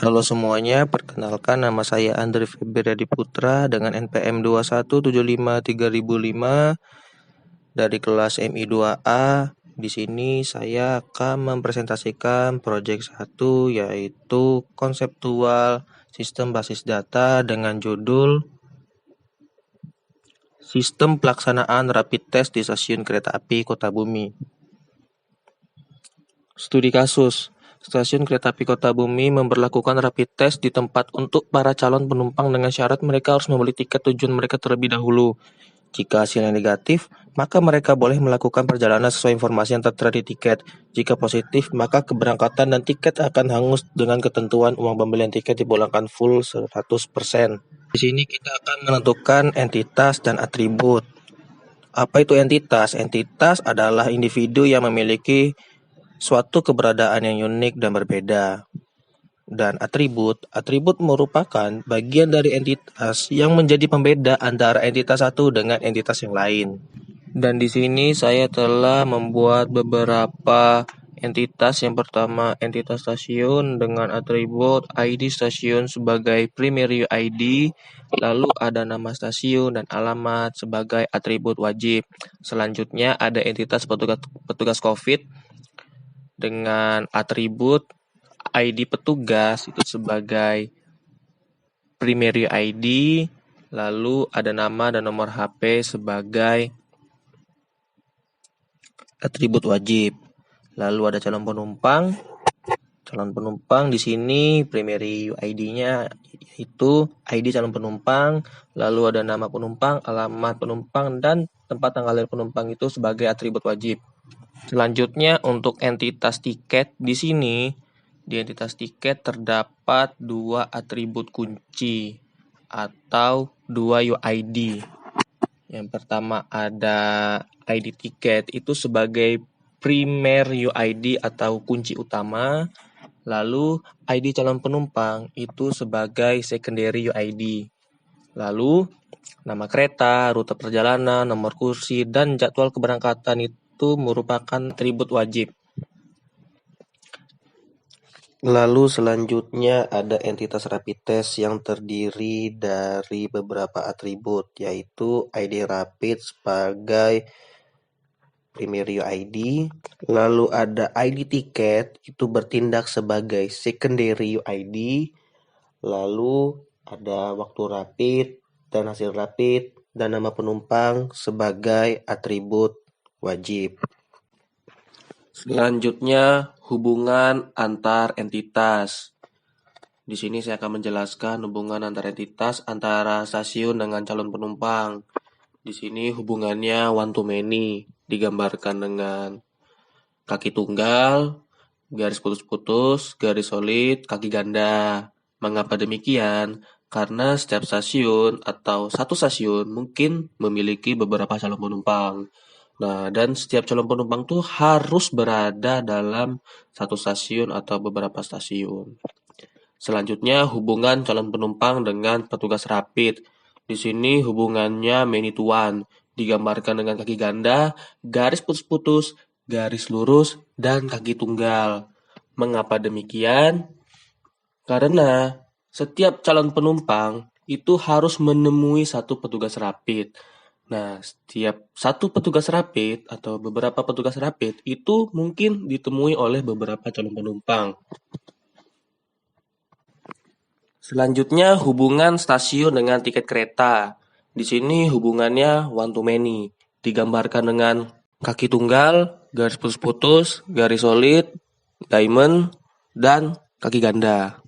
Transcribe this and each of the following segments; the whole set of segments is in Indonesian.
Halo semuanya, perkenalkan nama saya Andre Febriadi Putra dengan NPM 2175305 dari kelas MI 2A. Di sini saya akan mempresentasikan proyek 1 yaitu konseptual sistem basis data dengan judul Sistem Pelaksanaan Rapid Test di Stasiun Kereta Api Kota Bumi. Studi kasus. Stasiun Kereta Api Kota Bumi memberlakukan rapid test di tempat untuk para calon penumpang dengan syarat mereka harus membeli tiket tujuan mereka terlebih dahulu. Jika hasilnya negatif, maka mereka boleh melakukan perjalanan sesuai informasi yang tertera di tiket. Jika positif, maka keberangkatan dan tiket akan hangus dengan ketentuan uang pembelian tiket dipulangkan full 100%. Di sini kita akan menentukan entitas dan atribut. Apa itu entitas? Entitas adalah individu yang memiliki suatu keberadaan yang unik dan berbeda. Dan atribut merupakan bagian dari entitas yang menjadi pembeda antara entitas satu dengan entitas yang lain. Dan di sini saya telah membuat beberapa entitas. Yang pertama, entitas stasiun dengan atribut ID stasiun sebagai primary ID, lalu ada nama stasiun dan alamat sebagai atribut wajib. Selanjutnya ada entitas petugas COVID dengan atribut ID petugas itu sebagai primary ID, lalu ada nama dan nomor HP sebagai atribut wajib. Lalu ada calon penumpang. Calon penumpang di sini primary ID-nya itu ID calon penumpang, lalu ada nama penumpang, alamat penumpang, dan tempat tanggal lahir penumpang itu sebagai atribut wajib. Selanjutnya untuk entitas tiket di sini, di entitas tiket terdapat dua atribut kunci atau dua UID. Yang pertama ada ID tiket itu sebagai primary UID atau kunci utama, lalu ID calon penumpang itu sebagai secondary UID. Lalu nama kereta, rute perjalanan, nomor kursi, dan jadwal keberangkatan itu merupakan atribut wajib. Lalu selanjutnya ada entitas rapid test yang terdiri dari beberapa atribut, yaitu ID rapid sebagai primary ID, lalu ada ID tiket itu bertindak sebagai secondary UID, lalu ada waktu rapid dan hasil rapid, dan nama penumpang sebagai atribut wajib. Selanjutnya, hubungan antar entitas. Di sini saya akan menjelaskan hubungan antar entitas antara stasiun dengan calon penumpang. Di sini hubungannya one to many, digambarkan dengan kaki tunggal, garis putus-putus, garis solid, kaki ganda. Mengapa demikian? Karena setiap stasiun atau satu stasiun mungkin memiliki beberapa calon penumpang. Nah, dan setiap calon penumpang tuh harus berada dalam satu stasiun atau beberapa stasiun. Selanjutnya, hubungan calon penumpang dengan petugas rapid. Di sini hubungannya many to one, digambarkan dengan kaki ganda, garis putus-putus, garis lurus, dan kaki tunggal. Mengapa demikian? Karena setiap calon penumpang itu harus menemui satu petugas rapid. Nah, setiap satu petugas rapid atau beberapa petugas rapid itu mungkin ditemui oleh beberapa calon penumpang. Selanjutnya, hubungan stasiun dengan tiket kereta. Di sini hubungannya one to many, digambarkan dengan kaki tunggal, garis putus-putus, garis solid, diamond, dan kaki ganda.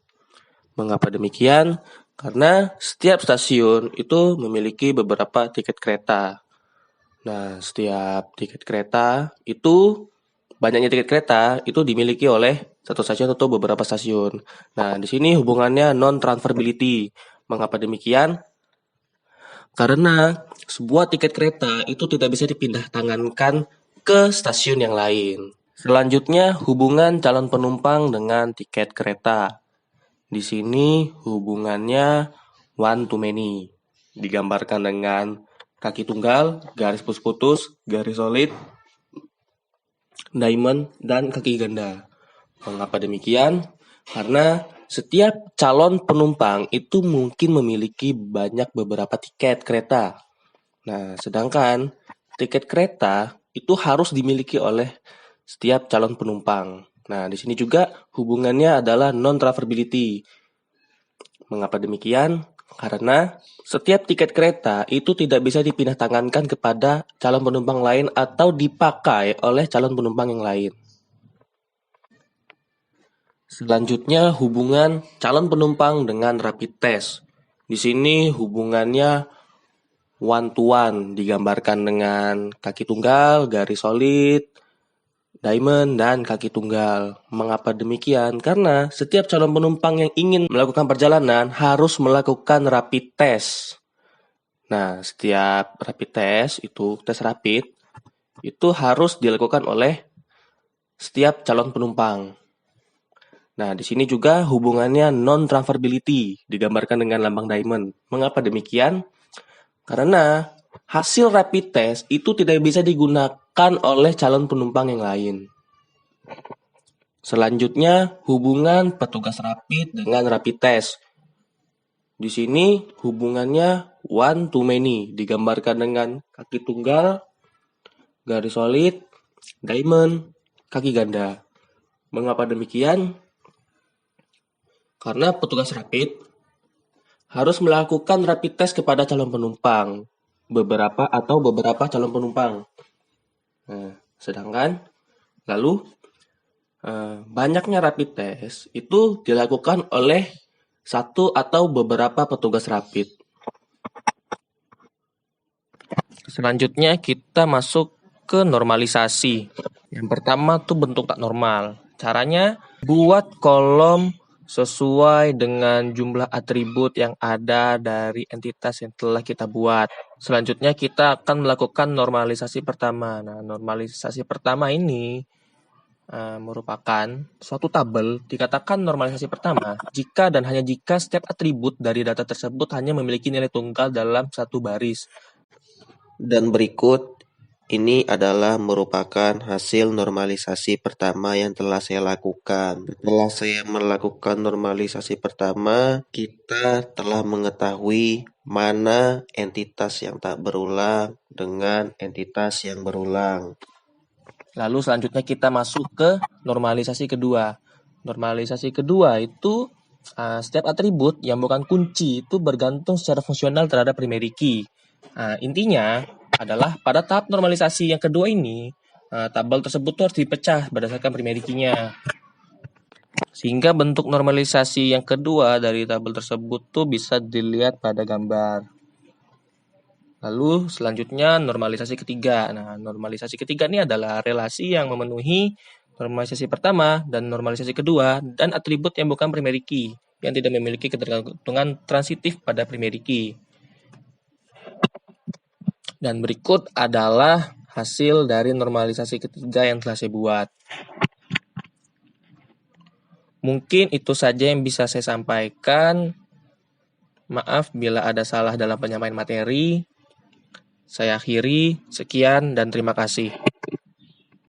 Mengapa demikian? Karena setiap stasiun itu memiliki beberapa tiket kereta. Nah, setiap tiket kereta itu, banyaknya tiket kereta itu dimiliki oleh satu stasiun atau beberapa stasiun. Nah, di sini hubungannya non-transferability. Mengapa demikian? Karena sebuah tiket kereta itu tidak bisa dipindah tangankan ke stasiun yang lain. Selanjutnya, hubungan calon penumpang dengan tiket kereta. Di sini hubungannya one to many, digambarkan dengan kaki tunggal, garis putus-putus, garis solid, diamond, dan kaki ganda. Mengapa demikian? Karena Setiap calon penumpang itu mungkin memiliki beberapa tiket kereta. Nah, sedangkan tiket kereta itu harus dimiliki oleh setiap calon penumpang. Nah, di sini juga hubungannya adalah non-transferability. Mengapa demikian? Karena setiap tiket kereta itu tidak bisa dipindah tangankan kepada calon penumpang lain atau dipakai oleh calon penumpang yang lain. Selanjutnya, hubungan calon penumpang dengan rapid test. Di sini hubungannya one to one, digambarkan dengan kaki tunggal, garis solid, diamond, dan kaki tunggal. Mengapa demikian? Karena setiap calon penumpang yang ingin melakukan perjalanan harus melakukan rapid test. Nah, setiap rapid test itu, tes rapid, itu harus dilakukan oleh setiap calon penumpang. Nah, di sini juga hubungannya non-transferability, digambarkan dengan lambang diamond. Mengapa demikian? Karena hasil rapid test itu tidak bisa digunakan oleh calon penumpang yang lain. Selanjutnya, hubungan petugas rapid dengan rapid test. Di sini hubungannya one to many, digambarkan dengan kaki tunggal, garis solid, diamond, kaki ganda. Mengapa demikian? Karena petugas rapid harus melakukan rapid test kepada calon penumpang, beberapa calon penumpang. Nah, sedangkan lalu banyaknya rapid test itu dilakukan oleh satu atau beberapa petugas rapid. Selanjutnya kita masuk ke normalisasi. Yang pertama tuh bentuk tak normal. Caranya buat kolom sesuai dengan jumlah atribut yang ada dari entitas yang telah kita buat. Selanjutnya kita akan melakukan normalisasi pertama. Nah, normalisasi pertama ini merupakan suatu tabel. Dikatakan normalisasi pertama jika dan hanya jika setiap atribut dari data tersebut hanya memiliki nilai tunggal dalam satu baris. Dan berikut ini adalah merupakan hasil normalisasi pertama yang telah saya lakukan. Setelah saya melakukan normalisasi pertama, kita telah mengetahui mana entitas yang tak berulang dengan entitas yang berulang. Lalu selanjutnya kita masuk ke normalisasi kedua. Normalisasi kedua itu setiap atribut yang bukan kunci itu bergantung secara fungsional terhadap primary key. Intinya adalah pada tahap normalisasi yang kedua ini, tabel tersebut harus dipecah berdasarkan primary key-nya. Sehingga bentuk normalisasi yang kedua dari tabel tersebut tuh bisa dilihat pada gambar. Lalu selanjutnya normalisasi ketiga. Nah, normalisasi ketiga ini adalah relasi yang memenuhi normalisasi pertama dan normalisasi kedua dan atribut yang bukan primary key yang tidak memiliki ketergantungan transitif pada primary key. Dan berikut adalah hasil dari normalisasi ketiga yang telah saya buat. Mungkin itu saja yang bisa saya sampaikan. Maaf bila ada salah dalam penyampaian materi. Saya akhiri, sekian dan terima kasih.